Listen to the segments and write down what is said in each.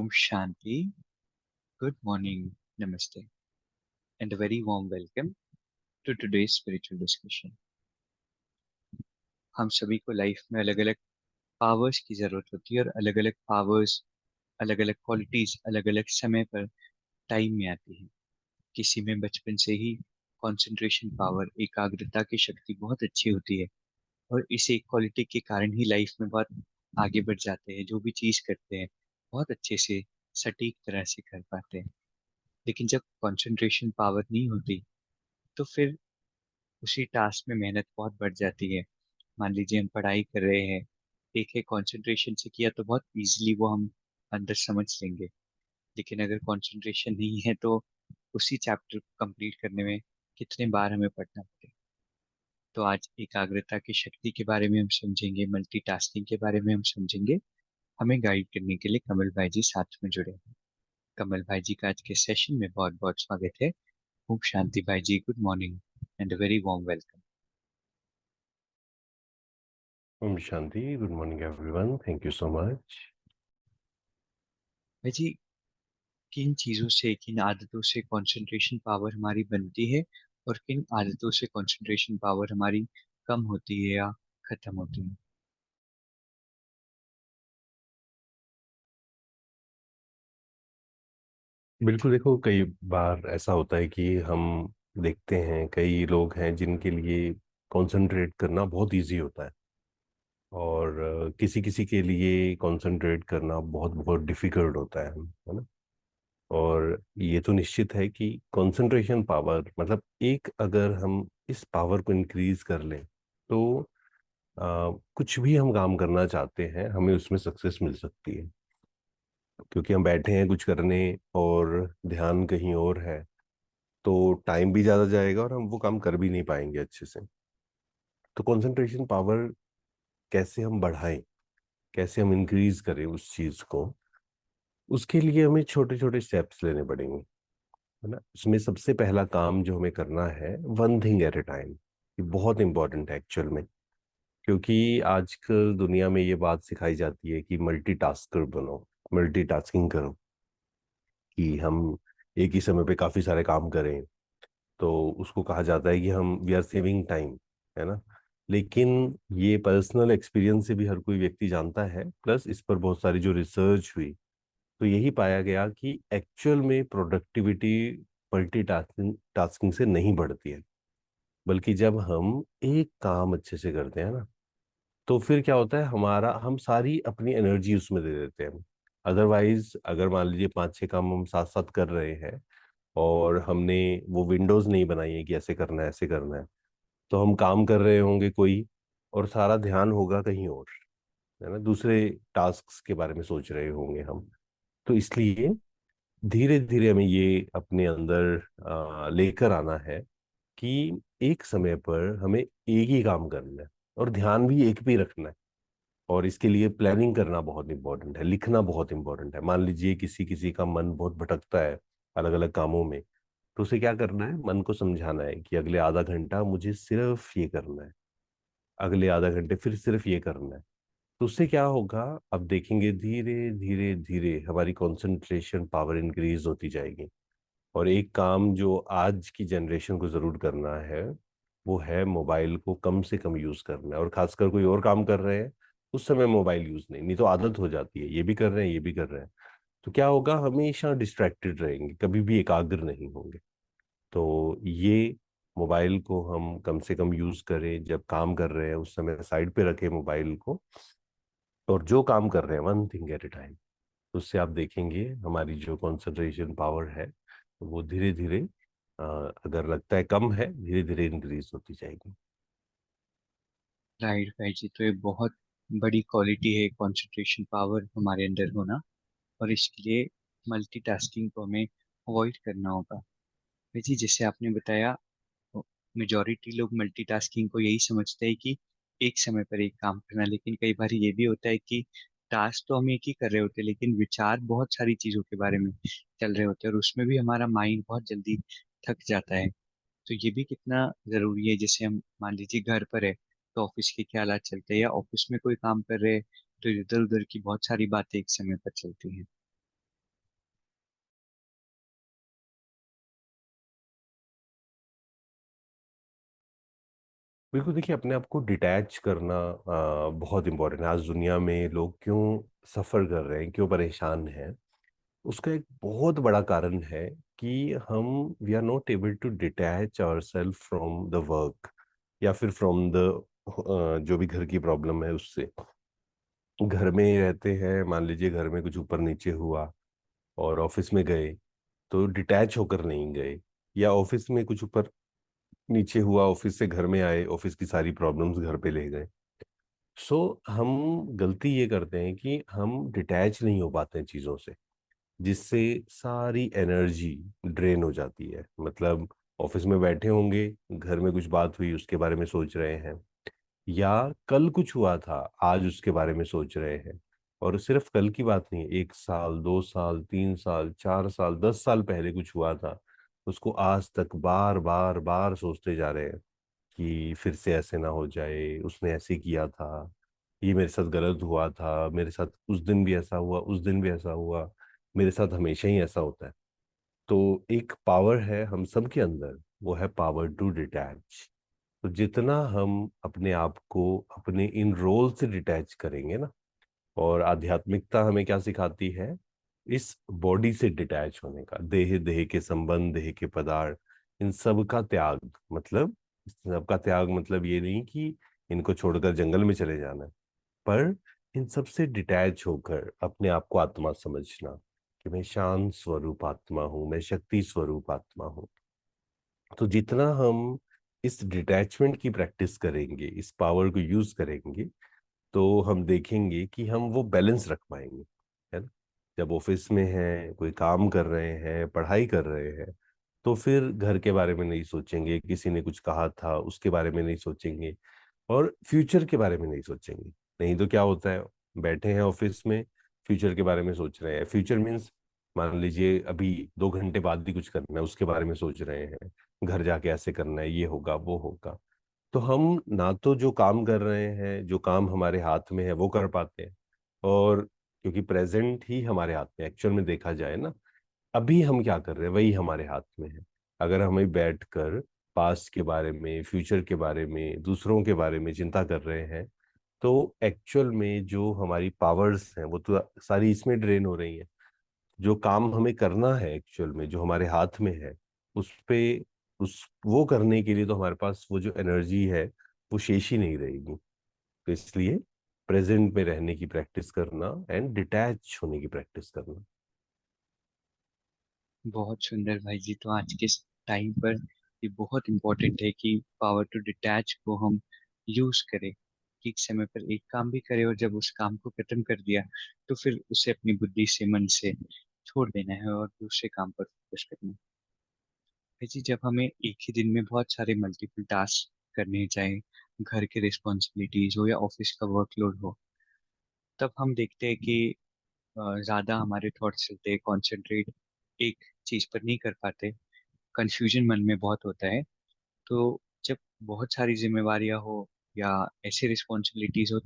Om Shanti. Good morning, Namaste, and a very warm welcome to today's spiritual discussion. हम सभी को life में अलग अलग पावर्स की जरूरत होती है और अलग अलग पावर्स, अलग अलग क्वालिटीज अलग अलग समय पर टाइम में आती है। किसी में बचपन से ही कंसंट्रेशन पावर, एकाग्रता की शक्ति बहुत अच्छी होती है और इस एक क्वालिटी के कारण ही लाइफ में बहुत आगे बढ़ जाते हैं। जो भी चीज करते हैं बहुत अच्छे से सटीक तरह से कर पाते हैं। लेकिन जब कंसंट्रेशन पावर नहीं होती तो फिर उसी टास्क में मेहनत बहुत बढ़ जाती है। मान लीजिए हम पढ़ाई कर रहे हैं, एक है कंसंट्रेशन से किया तो बहुत इजीली वो हम अंदर समझ लेंगे। लेकिन अगर कंसंट्रेशन नहीं है तो उसी चैप्टर को कंप्लीट करने में कितने बार हमें पढ़ना पड़े। तो आज एकाग्रता की शक्ति के बारे में हम समझेंगे, मल्टीटास्किंग के बारे में हम समझेंगे। हमें गाइड करने के लिए कमल भाई जी साथ में जुड़े हैं। कमल भाई जी का आज के सेशन में बहुत बहुत स्वागत है। ओम शांति भाई जी, good morning and very warm welcome. Om Shanti. Good morning, everyone. Thank you so much. भाई जी, किन चीजों से, किन आदतों से कंसंट्रेशन पावर हमारी बनती है और किन आदतों से कंसंट्रेशन पावर हमारी कम होती है या खत्म होती है? बिल्कुल देखो, कई बार ऐसा होता है कि हम देखते हैं कई लोग हैं जिनके लिए कंसंट्रेट करना बहुत इजी होता है और किसी किसी के लिए कंसंट्रेट करना बहुत बहुत डिफिकल्ट होता है ना। और ये तो निश्चित है कि कंसंट्रेशन पावर मतलब एक अगर हम इस पावर को इंक्रीज कर लें तो कुछ भी हम काम करना चाहते हैं हमें उसमें सक्सेस मिल सकती है। क्योंकि हम बैठे हैं कुछ करने और ध्यान कहीं और है तो टाइम भी ज़्यादा जाएगा और हम वो काम कर भी नहीं पाएंगे अच्छे से। तो कंसंट्रेशन पावर कैसे हम बढ़ाएं, कैसे हम इंक्रीज करें उस चीज़ को, उसके लिए हमें छोटे छोटे स्टेप्स लेने पड़ेंगे, है ना। इसमें सबसे पहला काम जो हमें करना है, one thing at A time. ये बहुत इंपॉर्टेंट है एक्चुअल में, क्योंकि आजकल दुनिया में ये बात सिखाई जाती है कि मल्टीटास्कर बनो, मल्टीटास्किंग करो, कि हम एक ही समय पे काफी सारे काम करें। तो उसको कहा जाता है कि हम वी आर सेविंग टाइम, है ना। लेकिन ये पर्सनल एक्सपीरियंस से भी हर कोई व्यक्ति जानता है, प्लस इस पर बहुत सारी जो रिसर्च हुई तो यही पाया गया कि एक्चुअल में प्रोडक्टिविटी मल्टीटास्किंग टास्किंग से नहीं बढ़ती है। बल्कि जब हम एक काम अच्छे से करते हैं ना, तो फिर क्या होता है, हमारा हम सारी अपनी एनर्जी उसमें दे देते हैं। अदरवाइज अगर मान लीजिए पांच छह काम हम साथ साथ कर रहे हैं और हमने वो विंडोज नहीं बनाई है कि ऐसे करना है ऐसे करना है, तो हम काम कर रहे होंगे कोई और सारा ध्यान होगा कहीं और, है ना, दूसरे टास्क के बारे में सोच रहे होंगे हम। तो इसलिए धीरे धीरे हमें ये अपने अंदर लेकर आना है कि एक समय पर हमें एक ही काम करना है और ध्यान भी एक पे ही रखना है। और इसके लिए प्लानिंग करना बहुत इंपॉर्टेंट है, लिखना बहुत इंपॉर्टेंट है। मान लीजिए किसी किसी का मन बहुत भटकता है अलग अलग कामों में, तो उसे क्या करना है, मन को समझाना है कि अगले आधा घंटा मुझे सिर्फ ये करना है, अगले आधा घंटे फिर सिर्फ ये करना है। तो उससे क्या होगा, अब देखेंगे धीरे धीरे धीरे हमारी कंसंट्रेशन पावर इंक्रीज होती जाएगी। और एक काम जो आज की जनरेशन को जरूर करना है वो है मोबाइल को कम से कम यूज करना है। और खासकर कोई और काम कर रहे हैं उस समय मोबाइल यूज नहीं, नहीं तो आदत हो जाती है, ये भी कर रहे हैं ये भी कर रहे हैं, तो क्या होगा, हमेशा डिस्ट्रैक्टेड रहेंगे, कभी भी एकाग्र नहीं होंगे। तो ये मोबाइल को हम कम से कम यूज करें, जब काम कर रहे हैं उस समय साइड पे रखें मोबाइल को, और जो काम कर रहे हैं one thing at A time. उससे आप देखेंगे हमारी जो कंसंट्रेशन पावर है वो धीरे धीरे, अगर लगता है कम है, धीरे धीरे इंक्रीज होती जाएगी। राइट भाई जी, तो ये बहुत बड़ी क्वालिटी है कंसंट्रेशन पावर हमारे अंदर होना। और इसके लिए मल्टीटास्किंग को हमें अवॉइड करना होगा। भाई जी, जैसे आपने बताया, मेजॉरिटी लोग मल्टीटास्किंग को यही समझते हैं कि एक समय पर एक काम करना। लेकिन कई बार ये भी होता है कि टास्क तो हम एक ही कर रहे होते हैं लेकिन विचार बहुत सारी चीजों के बारे में चल रहे होते हैं और उसमें भी हमारा माइंड बहुत जल्दी थक जाता है। तो ये भी कितना जरूरी है। जैसे हम मान लीजिए घर पर है तो ऑफिस के क्या हालात चलते हैं, या ऑफिस में कोई काम कर रहे हैं तो इधर उधर की बहुत सारी बातें एक समय पर चलती हैं। बिल्कुल, देखिए अपने आप को डिटैच करना बहुत इम्पोर्टेंट है। आज दुनिया में लोग क्यों सफ़र कर रहे हैं, क्यों परेशान हैं, उसका एक बहुत बड़ा कारण है कि हम we are not able to detach our self from the work, या फिर फ्रॉम द जो भी घर की प्रॉब्लम है उससे। घर में ही रहते हैं, मान लीजिए घर में कुछ ऊपर नीचे हुआ और ऑफिस में गए तो डिटैच होकर नहीं गए, या ऑफिस में कुछ ऊपर नीचे हुआ, ऑफिस से घर में आए, ऑफिस की सारी प्रॉब्लम्स घर पे ले गए। सो हम गलती ये करते हैं कि हम डिटैच नहीं हो पाते हैं चीज़ों से, जिससे सारी एनर्जी ड्रेन हो जाती है। मतलब ऑफिस में बैठे होंगे, घर में कुछ बात हुई उसके बारे में सोच रहे हैं, या कल कुछ हुआ था आज उसके बारे में सोच रहे हैं। और सिर्फ कल की बात नहीं, 1 साल, 2 साल, 3 साल, 4 साल, 10 साल पहले कुछ हुआ था, उसको आज तक बार बार बार सोचते जा रहे हैं कि फिर से ऐसे ना हो जाए, उसने ऐसे किया था, ये मेरे साथ गलत हुआ था, मेरे साथ उस दिन भी ऐसा हुआ, उस दिन भी ऐसा हुआ, मेरे साथ हमेशा ही ऐसा होता है। तो एक पावर है हम सब के अंदर, वो है पावर टू डिटैच। तो जितना हम अपने आप को अपने इन रोल से डिटैच करेंगे ना, और आध्यात्मिकता हमें क्या सिखाती है, इस बॉडी से डिटैच होने का, देह देह के संबंध, देह के पदार्थ, इन सब का त्याग। मतलब इस सब का त्याग मतलब ये नहीं कि इनको छोड़कर जंगल में चले जाना है, पर इन सब से डिटैच होकर अपने आप को आत्मा समझना, कि मैं शांत स्वरूप आत्मा हूँ, मैं शक्ति स्वरूप आत्मा हूँ। तो जितना हम इस डिटैचमेंट की प्रैक्टिस करेंगे, इस पावर को यूज करेंगे, तो हम देखेंगे कि हम वो बैलेंस रख पाएंगे, है ना। जब ऑफिस में हैं, कोई काम कर रहे हैं, पढ़ाई कर रहे हैं, तो फिर घर के बारे में नहीं सोचेंगे, किसी ने कुछ कहा था उसके बारे में नहीं सोचेंगे, और फ्यूचर के बारे में नहीं सोचेंगे। नहीं तो क्या होता है, बैठे हैं ऑफिस में, फ्यूचर के बारे में सोच रहे हैं। फ्यूचर मीन्स मान लीजिए अभी 2 घंटे बाद भी कुछ करना है उसके बारे में सोच रहे हैं, घर जाके ऐसे करना है, ये होगा वो होगा। तो हम ना तो जो काम कर रहे हैं, जो काम हमारे हाथ में है वो कर पाते हैं, और क्योंकि प्रेजेंट ही हमारे हाथ में एक्चुअल में देखा जाए ना, अभी हम क्या कर रहे हैं वही हमारे हाथ में है। अगर हमें बैठकर पास्ट के बारे में, फ्यूचर के बारे में, दूसरों के बारे में चिंता कर रहे हैं, तो एक्चुअल में जो हमारी पावर्स हैं वो तो सारी इसमें ड्रेन हो रही हैं। जो काम हमें करना है एक्चुअल में, जो हमारे हाथ में है, उस पे उस वो करने के लिए तो हमारे पास वो जो एनर्जी है वो शेष ही नहीं रहेगी। तो इसलिए प्रेजेंट में रहने की प्रैक्टिस करना एंड डिटैच होने की प्रैक्टिस करना। बहुत सुंदर भाई जी। तो आज के टाइम पर ये बहुत इम्पोर्टेंट है कि पावर टू डिटैच को हम यूज करें, कि एक समय पर एक काम भी करें और जब उस काम को खत्म कर दिया तो फिर उसे अपनी बुद्धि से, मन से छोड़ देना है और दूसरे काम पर फोकस करना है। भाई जी, जब हमें एक ही दिन में बहुत सारे मल्टीपल टास्क करने चाहे, घर के रिस्पॉन्सिबिलिटीज हो या ऑफिस का वर्कलोड हो, तब हम देखते हैं कि ज्यादा हमारे थॉट्स चलते हैं, कॉन्सेंट्रेट एक चीज पर नहीं कर पाते, कंफ्यूजन मन में बहुत होता है। तो जब बहुत सारी जिम्मेवारियां हो या ऐसी रिस्पॉन्सिबिलिटीज हो,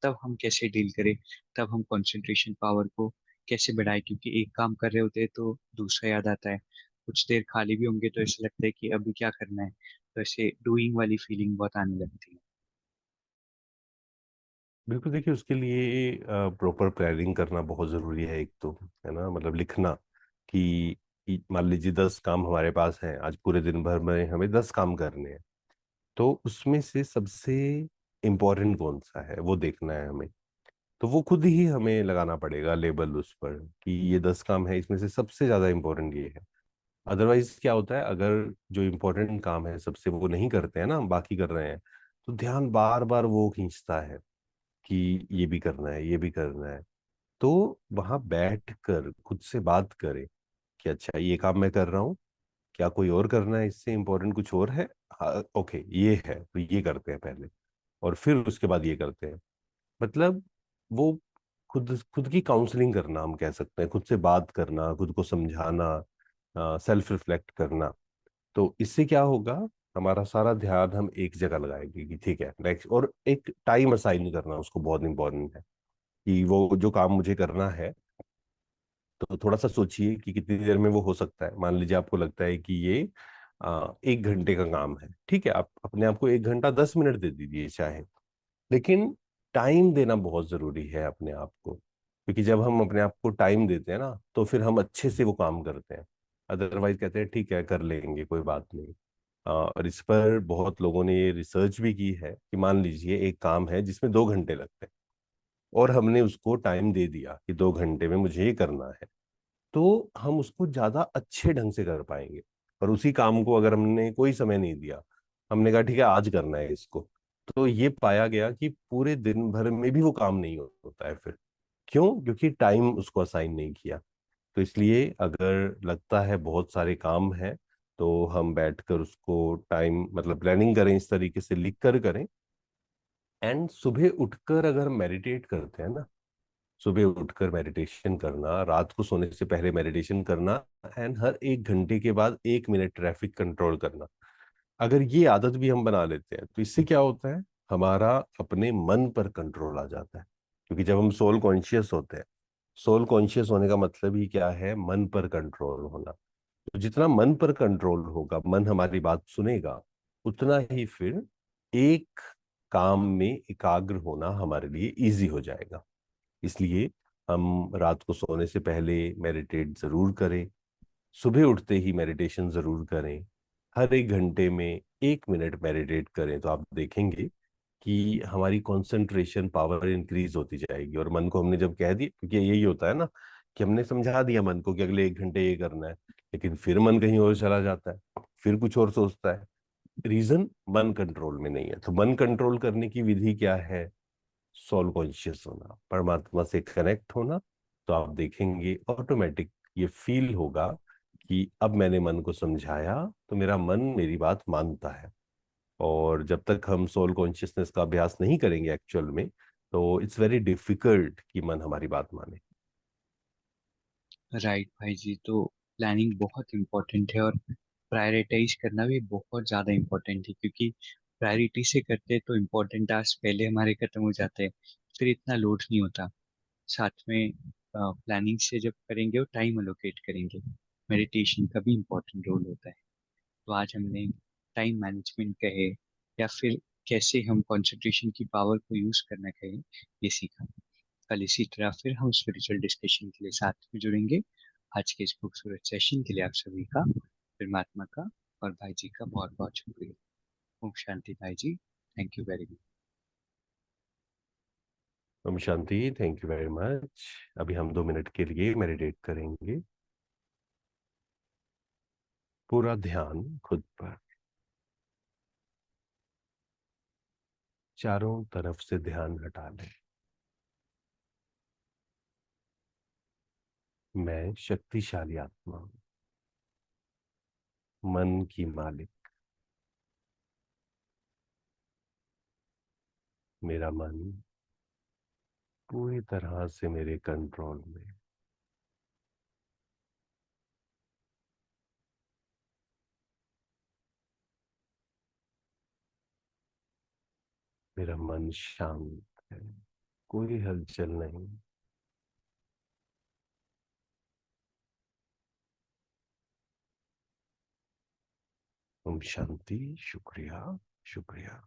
तब हम कैसे डील करें, तब हम कंसंट्रेशन पावर को कैसे बढ़ाएं, क्योंकि एक काम कर रहे होते हैं तो दूसरा याद आता है। कुछ देर खाली भी होंगे तो ऐसा लगता है कि अभी क्या करना है, तो ऐसे डूइंग वाली फीलिंग बहुत आने लगती है। बिल्कुल, देखिए उसके लिए प्रॉपर प्लानिंग करना बहुत ज़रूरी है। एक तो है ना, मतलब लिखना कि मान लीजिए 10 काम हमारे पास हैं, आज पूरे दिन भर में हमें 10 काम करने हैं, तो उसमें से सबसे इम्पोर्टेंट कौन सा है वो देखना है हमें। तो वो खुद ही हमें लगाना पड़ेगा लेबल उस पर, कि ये 10 काम है, इसमें से सबसे ज़्यादा इम्पोर्टेंट ये है। अदरवाइज क्या होता है, अगर जो इम्पोर्टेंट काम है सबसे वो नहीं करते हैं ना, हम बाकी कर रहे हैं, तो ध्यान बार बार वो खींचता है कि ये भी करना है, ये भी करना है। तो वहां बैठ कर खुद से बात करें कि अच्छा ये काम मैं कर रहा हूँ, क्या कोई और करना है, इससे इम्पोर्टेंट कुछ और है। हाँ, ओके ये है तो ये करते हैं पहले, और फिर उसके बाद ये करते हैं। मतलब वो खुद खुद की काउंसलिंग करना हम कह सकते हैं, खुद से बात करना, खुद को समझाना, सेल्फ रिफ्लेक्ट करना। तो इससे क्या होगा, हमारा सारा ध्यान हम एक जगह लगाएंगे कि ठीक है नेक्स्ट, और एक टाइम असाइन करना उसको बहुत इंपॉर्टेंट है, कि वो जो काम मुझे करना है, तो थोड़ा सा सोचिए कि कितनी देर में वो हो सकता है। मान लीजिए आपको लगता है कि ये एक घंटे का काम है, ठीक है, आप अपने आप को 1 घंटा 10 मिनट दे दीजिए चाहे, लेकिन टाइम देना बहुत जरूरी है अपने आप को, क्योंकि जब हम अपने आप को टाइम देते हैं ना तो फिर हम अच्छे से वो काम करते हैं। अदरवाइज कहते हैं ठीक है कर लेंगे कोई बात नहीं। और इस पर बहुत लोगों ने ये रिसर्च भी की है कि मान लीजिए एक काम है जिसमें 2 घंटे लगते हैं, और हमने उसको टाइम दे दिया कि 2 घंटे में मुझे ये करना है, तो हम उसको ज्यादा अच्छे ढंग से कर पाएंगे। और उसी काम को अगर हमने कोई समय नहीं दिया, हमने कहा ठीक है आज करना है इसको, तो ये पाया गया कि पूरे दिन भर में भी वो काम नहीं होता है फिर। क्यों? क्योंकि टाइम उसको असाइन नहीं किया। तो इसलिए अगर लगता है बहुत सारे काम हैं, तो हम बैठकर उसको टाइम मतलब प्लानिंग करें, इस तरीके से लिख कर करें। एंड सुबह उठकर अगर मेडिटेट करते हैं ना, सुबह उठकर मेडिटेशन करना, रात को सोने से पहले मेडिटेशन करना, एंड हर 1 घंटे के बाद 1 मिनट ट्रैफिक कंट्रोल करना, अगर ये आदत भी हम बना लेते हैं तो इससे क्या होता है, हमारा अपने मन पर कंट्रोल आ जाता है। क्योंकि जब हम सोल कॉन्शियस होते हैं, सोल कॉन्शियस होने का मतलब ही क्या है, मन पर कंट्रोल होना। तो जितना मन पर कंट्रोल होगा, मन हमारी बात सुनेगा, उतना ही फिर एक काम में एकाग्र होना हमारे लिए इजी हो जाएगा। इसलिए हम रात को सोने से पहले मेडिटेट जरूर करें, सुबह उठते ही मेडिटेशन जरूर करें, हर 1 घंटे में 1 मिनट मेडिटेट करें, तो आप देखेंगे कि हमारी कंसंट्रेशन पावर इंक्रीज होती जाएगी। और मन को हमने जब कह दिया, क्योंकि यही होता है ना कि हमने समझा दिया मन को कि अगले 1 घंटे ये करना है, लेकिन फिर मन कहीं और चला जाता है, फिर कुछ और सोचता है। रीजन मन कंट्रोल में नहीं है। तो मन कंट्रोल करने की विधि क्या है? सोल कॉन्शियस होना, परमात्मा से कनेक्ट होना। तो आप देखेंगे ऑटोमेटिक ये फील होगा कि अब मैंने मन को समझाया तो मेरा मन मेरी बात मानता है। और जब तक हम सोल कॉन्शियसनेस का अभ्यास नहीं करेंगे एक्चुअल में, तो इट्स वेरी डिफिकल्ट कि मन हमारी बात माने। राइट भाई जी, तो प्लानिंग बहुत इम्पोर्टेंट है, और प्रायोरिटाइज करना भी बहुत ज़्यादा इम्पोर्टेंट है, क्योंकि प्रायोरिटी से करते हैं तो इम्पोर्टेंट टास्क पहले हमारे खत्म हो जाते हैं, फिर इतना लोड नहीं होता। साथ में प्लानिंग से जब करेंगे और टाइम अलोकेट करेंगे, मेडिटेशन का भी इम्पोर्टेंट रोल होता है। तो आज हमने टाइम मैनेजमेंट कहे, या फिर कैसे हम कंसंट्रेशन की पावर को यूज करना कहे, ये सीखा। कल इसी तरह फिर हम स्पिरिचुअल डिस्कशन के लिए साथ में जुड़ेंगे। आज के इस खूबसूरत सेशन के लिए आप सभी का, परमात्मा का और भाई जी का बहुत बहुत शुक्रिया। ओम शांति भाई जी, thank you very much. Om Shanti, thank you very much. अभी हम 2 मिनट के लिए मेडिटेट करेंगे। पूरा ध्यान खुद पर, चारों तरफ से ध्यान हटा लें। मैं शक्तिशाली आत्मा हूं, मन की मालिक। मेरा मन पूरी तरह से मेरे कंट्रोल में। मेरा मन शांत है, कोई हलचल नहीं। ओम शांति। शुक्रिया, शुक्रिया।